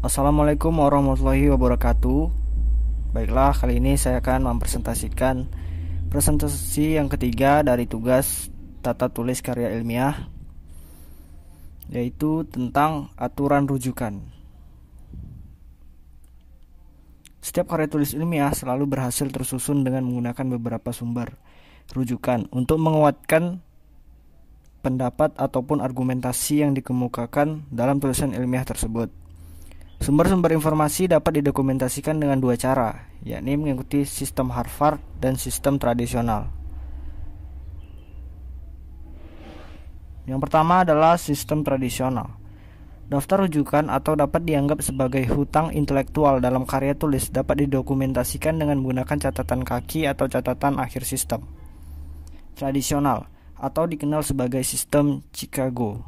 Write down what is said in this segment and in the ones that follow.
Assalamualaikum warahmatullahi wabarakatuh. Baiklah, kali ini saya akan mempresentasikan presentasi yang ketiga dari tugas tata tulis karya ilmiah, yaitu tentang aturan rujukan. Setiap karya tulis ilmiah selalu berhasil tersusun dengan menggunakan beberapa sumber rujukan untuk menguatkan pendapat ataupun argumentasi yang dikemukakan dalam tulisan ilmiah tersebut. Sumber-sumber informasi dapat didokumentasikan dengan dua cara, yakni mengikuti sistem Harvard dan sistem tradisional. Yang pertama adalah sistem tradisional. Daftar rujukan atau dapat dianggap sebagai hutang intelektual dalam karya tulis dapat didokumentasikan dengan menggunakan catatan kaki atau catatan akhir sistem. Tradisional atau dikenal sebagai sistem Chicago.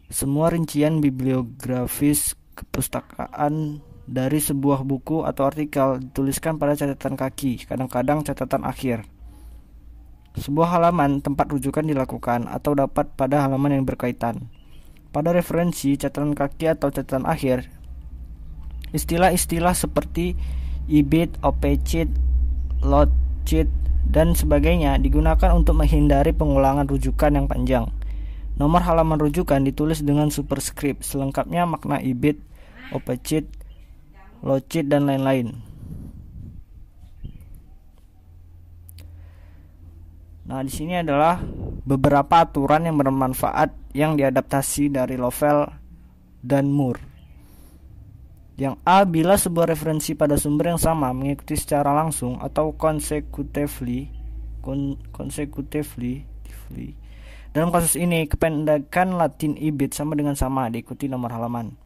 Semua rincian bibliografis kepustakaan dari sebuah buku atau artikel dituliskan pada catatan kaki, kadang-kadang catatan akhir. Sebuah halaman tempat rujukan dilakukan atau dapat pada halaman yang berkaitan. Pada referensi catatan kaki atau catatan akhir, istilah-istilah seperti IBIT, OP-cheat, LOT-cheat, dan sebagainya digunakan untuk menghindari pengulangan rujukan yang panjang. Nomor halaman rujukan ditulis dengan superscript, selengkapnya makna IBIT, OP-cheat, LOT-cheat, dan lain-lain. Nah, di sini adalah beberapa aturan yang bermanfaat yang diadaptasi dari Lovell dan Moore. Yang A, bila sebuah referensi pada sumber yang sama mengikuti secara langsung atau consecutively. Dalam kasus ini, kependekan Latin IBIT sama dengan sama diikuti nomor halaman.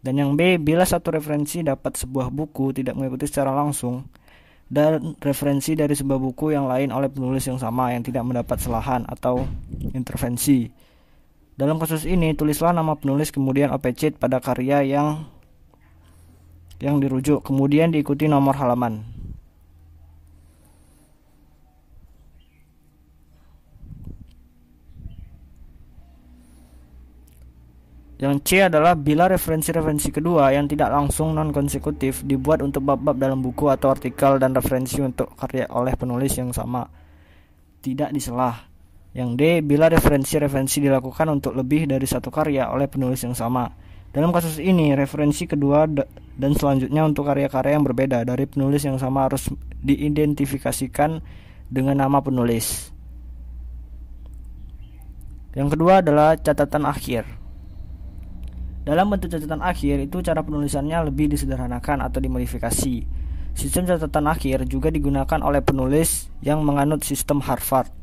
Dan yang B, bila satu referensi dapat sebuah buku tidak mengikuti secara langsung dan referensi dari sebuah buku yang lain oleh penulis yang sama yang tidak mendapat selahan atau intervensi. Dalam kasus ini, tulislah nama penulis kemudian OP-cheat pada karya yang dirujuk, kemudian diikuti nomor halaman. Yang C adalah bila referensi-referensi kedua yang tidak langsung non-konsekutif dibuat untuk bab-bab dalam buku atau artikel dan referensi untuk karya oleh penulis yang sama, tidak diselah. Yang D, bila referensi-referensi dilakukan untuk lebih dari satu karya oleh penulis yang sama. Dalam kasus ini, referensi kedua dan selanjutnya untuk karya-karya yang berbeda dari penulis yang sama harus diidentifikasikan dengan nama penulis. Yang kedua adalah catatan akhir. Dalam bentuk catatan akhir itu cara penulisannya lebih disederhanakan atau dimodifikasi. Sistem catatan akhir juga digunakan oleh penulis yang menganut sistem Harvard.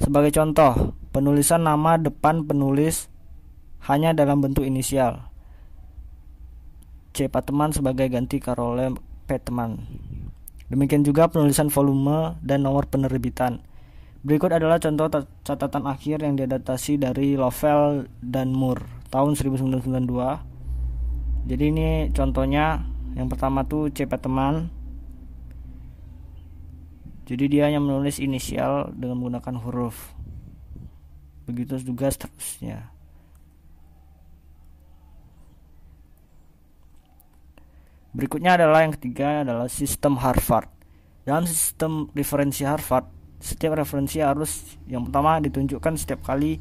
Sebagai contoh, penulisan nama depan penulis hanya dalam bentuk inisial C. Pateman sebagai ganti Carole Pateman. Demikian juga penulisan volume dan nomor penerbitan. Berikut adalah contoh catatan akhir yang diadaptasi dari Lovell dan Moore tahun 1992. Jadi ini contohnya, yang pertama tuh C. Pateman. Jadi dia hanya menulis inisial dengan menggunakan huruf. Begitu juga seterusnya. Berikutnya adalah yang ketiga adalah sistem Harvard. Dalam sistem referensi Harvard, setiap referensi harus yang pertama ditunjukkan setiap kali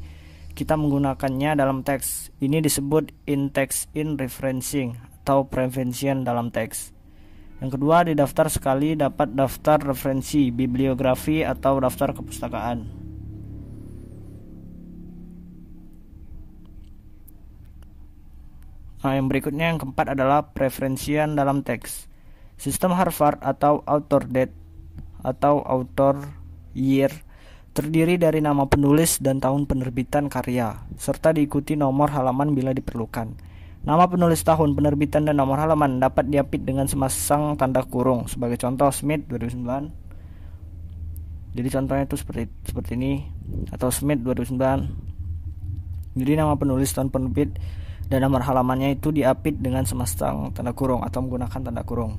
kita menggunakannya dalam teks. Ini disebut in-text in referencing atau prevention dalam teks. Yang kedua, didaftar sekali dapat daftar referensi, bibliografi, atau daftar kepustakaan. Nah, yang berikutnya yang keempat adalah preferensian dalam teks. Sistem Harvard atau author date atau author year terdiri dari nama penulis dan tahun penerbitan karya, serta diikuti nomor halaman bila diperlukan. Nama penulis, tahun penerbitan, dan nomor halaman dapat diapit dengan semasang tanda kurung. Sebagai contoh, Smith 2009. Jadi contohnya itu seperti ini, atau Smith 2009. Jadi nama penulis, tahun penerbit, dan nomor halamannya itu diapit dengan semasang tanda kurung atau menggunakan tanda kurung.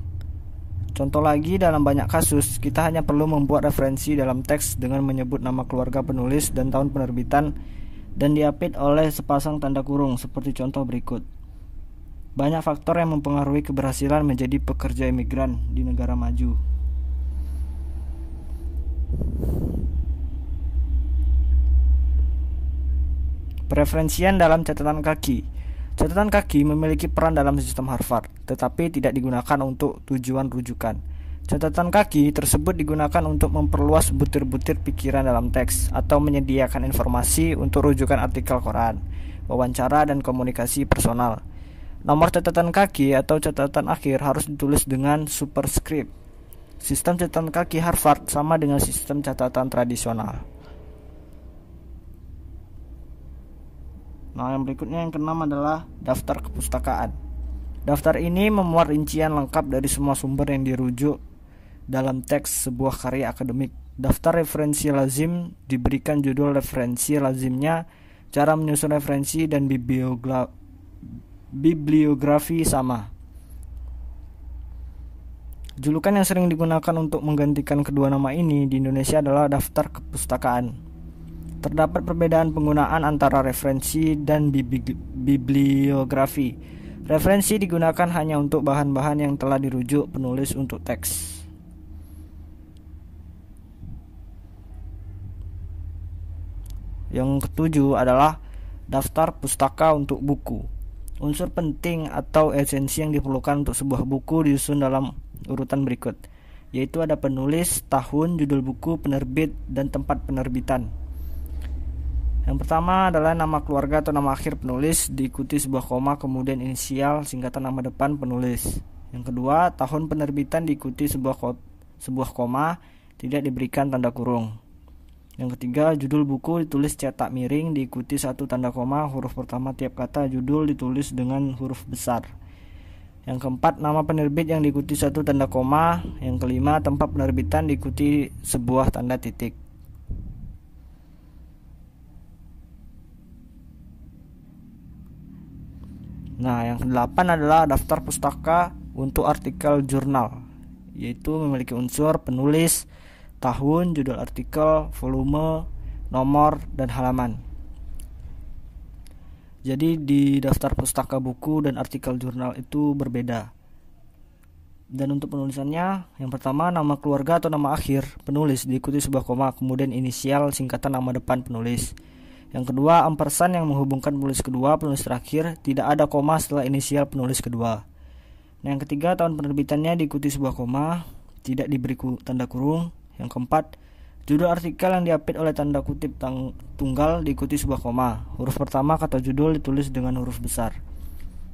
Contoh lagi, dalam banyak kasus, kita hanya perlu membuat referensi dalam teks dengan menyebut nama keluarga penulis dan tahun penerbitan dan diapit oleh sepasang tanda kurung seperti contoh berikut. Banyak faktor yang mempengaruhi keberhasilan menjadi pekerja imigran di negara maju. Preferensian dalam catatan kaki. Catatan kaki memiliki peran dalam sistem Harvard, tetapi tidak digunakan untuk tujuan rujukan. Catatan kaki tersebut digunakan untuk memperluas butir-butir pikiran dalam teks atau menyediakan informasi untuk rujukan artikel koran, wawancara, dan komunikasi personal. Nomor catatan kaki atau catatan akhir harus ditulis dengan superscript. Sistem catatan kaki Harvard sama dengan sistem catatan tradisional. Nah, yang berikutnya yang keenam adalah daftar kepustakaan. Daftar ini memuat rincian lengkap dari semua sumber yang dirujuk dalam teks sebuah karya akademik. Daftar referensi lazim diberikan judul referensi lazimnya, cara menyusun referensi, dan bibliografi sama. Julukan yang sering digunakan untuk menggantikan kedua nama ini di Indonesia adalah daftar kepustakaan. Terdapat perbedaan penggunaan antara referensi dan bibliografi. Referensi digunakan hanya untuk bahan-bahan yang telah dirujuk penulis untuk teks. Yang ketujuh adalah daftar pustaka untuk buku. Unsur penting atau esensi yang diperlukan untuk sebuah buku disusun dalam urutan berikut, yaitu ada penulis, tahun, judul buku, penerbit, dan tempat penerbitan. Yang pertama adalah nama keluarga atau nama akhir penulis, diikuti sebuah koma, kemudian inisial singkatan nama depan penulis. Yang kedua, tahun penerbitan diikuti sebuah koma, tidak diberikan tanda kurung. Yang ketiga, judul buku ditulis cetak miring, diikuti satu tanda koma, huruf pertama tiap kata judul ditulis dengan huruf besar. Yang keempat, nama penerbit yang diikuti satu tanda koma. Yang kelima, tempat penerbitan diikuti sebuah tanda titik. Nah, yang kedelapan adalah daftar pustaka untuk artikel jurnal, yaitu memiliki unsur penulis, tahun, judul artikel, volume, nomor, dan halaman. Jadi di daftar pustaka buku dan artikel jurnal itu berbeda. Dan untuk penulisannya, yang pertama nama keluarga atau nama akhir penulis diikuti sebuah koma, kemudian inisial singkatan nama depan penulis. Yang kedua, ampersand yang menghubungkan penulis kedua, penulis terakhir, tidak ada koma setelah inisial penulis kedua. Nah, yang ketiga, tahun penerbitannya diikuti sebuah koma, tidak diberi tanda kurung. Yang keempat, judul artikel yang diapit oleh tanda kutip tunggal diikuti sebuah koma. Huruf pertama kata judul ditulis dengan huruf besar.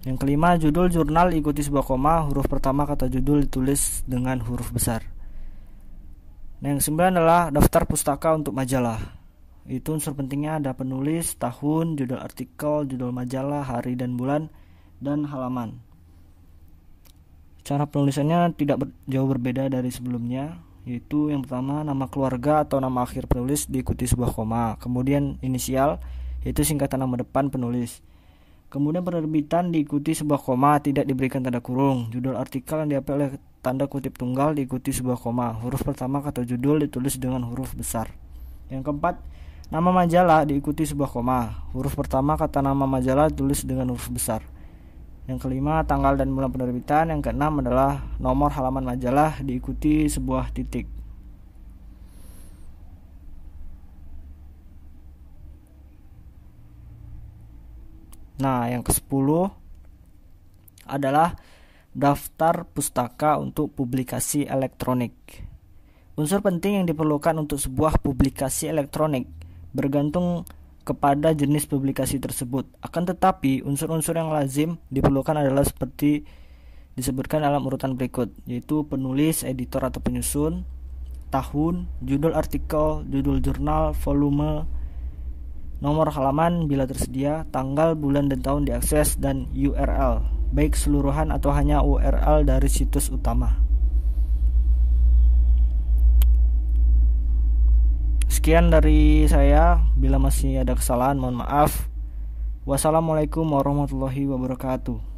Yang kelima, judul jurnal diikuti sebuah koma. Huruf pertama kata judul ditulis dengan huruf besar. Nah, yang sembilan adalah daftar pustaka untuk majalah. Itu unsur pentingnya ada penulis, tahun, judul artikel, judul majalah, hari dan bulan, dan halaman. Cara penulisannya tidak jauh berbeda dari sebelumnya, yaitu yang pertama nama keluarga atau nama akhir penulis diikuti sebuah koma, kemudian inisial yaitu singkatan nama depan penulis, kemudian penerbitan diikuti sebuah koma, tidak diberikan tanda kurung. Judul artikel yang diapit oleh tanda kutip tunggal diikuti sebuah koma, huruf pertama kata judul ditulis dengan huruf besar. Yang keempat, nama majalah diikuti sebuah koma, huruf pertama kata nama majalah ditulis dengan huruf besar. Yang kelima, tanggal dan bulan penerbitan. Yang keenam adalah nomor halaman majalah diikuti sebuah titik. Nah, yang ke-10 adalah daftar pustaka untuk publikasi elektronik. Unsur penting yang diperlukan untuk sebuah publikasi elektronik bergantung kepada jenis publikasi tersebut. Akan tetapi, unsur-unsur yang lazim diperlukan adalah seperti disebutkan dalam urutan berikut, yaitu penulis, editor atau penyusun, tahun, judul artikel, judul jurnal, volume, nomor halaman bila tersedia, tanggal, bulan, dan tahun diakses, dan URL, baik keseluruhan atau hanya URL dari situs utama. Sekian dari saya, bila masih ada kesalahan mohon maaf. Wassalamualaikum warahmatullahi wabarakatuh.